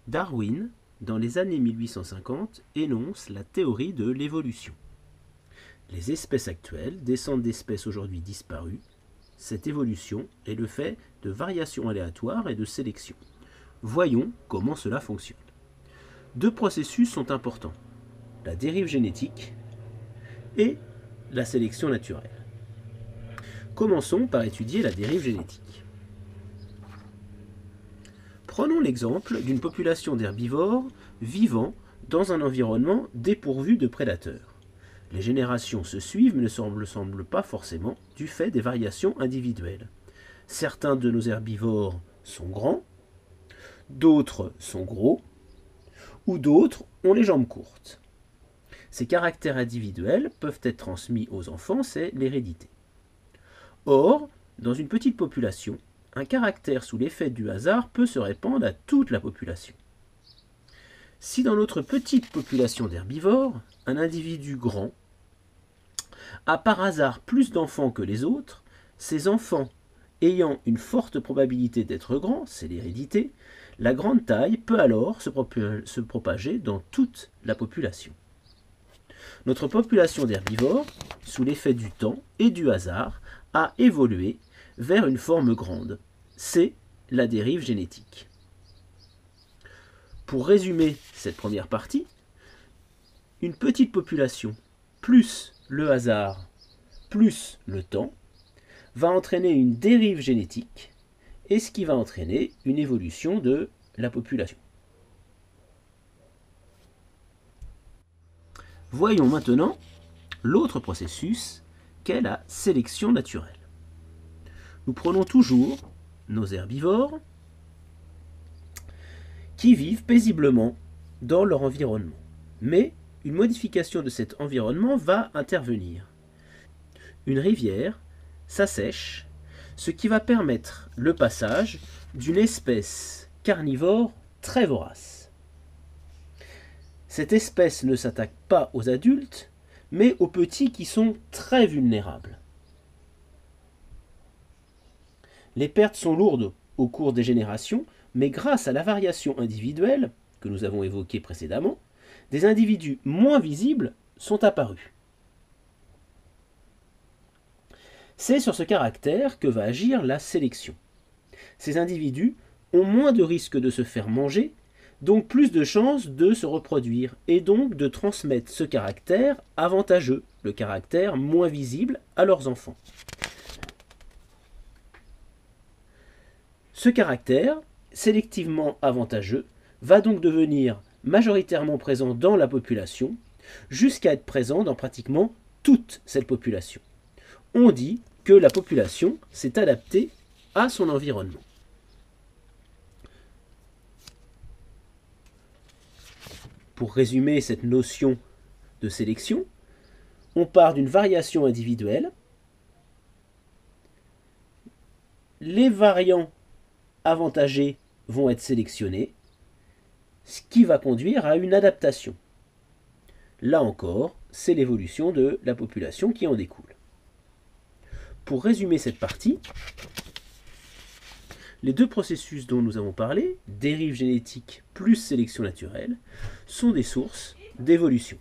Darwin, dans les années 1850, énonce la théorie de l'évolution. Les espèces actuelles descendent d'espèces aujourd'hui disparues. Cette évolution est le fait de variations aléatoires et de sélection. Voyons comment cela fonctionne. Deux processus sont importants, la dérive génétique et la sélection naturelle. Commençons par étudier la dérive génétique. Prenons l'exemple d'une population d'herbivores vivant dans un environnement dépourvu de prédateurs. Les générations se suivent mais ne semblent pas forcément du fait des variations individuelles. Certains de nos herbivores sont grands, d'autres sont gros, ou d'autres ont les jambes courtes. Ces caractères individuels peuvent être transmis aux enfants, c'est l'hérédité. Or, dans une petite population, un caractère sous l'effet du hasard peut se répandre à toute la population. Si dans notre petite population d'herbivores, un individu grand a par hasard plus d'enfants que les autres, ces enfants ayant une forte probabilité d'être grands, c'est l'hérédité, la grande taille peut alors se propager dans toute la population. Notre population d'herbivores, sous l'effet du temps et du hasard, a évolué vers une forme grande. C'est la dérive génétique. Pour résumer cette première partie, une petite population plus le hasard plus le temps va entraîner une dérive génétique et ce qui va entraîner une évolution de la population. Voyons maintenant l'autre processus qu'est la sélection naturelle. Nous prenons toujours nos herbivores qui vivent paisiblement dans leur environnement. Mais une modification de cet environnement va intervenir. Une rivière s'assèche, ce qui va permettre le passage d'une espèce carnivore très vorace. Cette espèce ne s'attaque pas aux adultes, mais aux petits qui sont très vulnérables. Les pertes sont lourdes au cours des générations, mais grâce à la variation individuelle, que nous avons évoquée précédemment, des individus moins visibles sont apparus. C'est sur ce caractère que va agir la sélection. Ces individus ont moins de risques de se faire manger, donc plus de chances de se reproduire, et donc de transmettre ce caractère avantageux, le caractère moins visible, à leurs enfants. Ce caractère, sélectivement avantageux, va donc devenir majoritairement présent dans la population, jusqu'à être présent dans pratiquement toute cette population. On dit que la population s'est adaptée à son environnement. Pour résumer cette notion de sélection, on part d'une variation individuelle. Les variants avantagés vont être sélectionnés, ce qui va conduire à une adaptation. Là encore, c'est l'évolution de la population qui en découle. Pour résumer cette partie, les deux processus dont nous avons parlé, dérive génétique plus sélection naturelle, sont des sources d'évolution.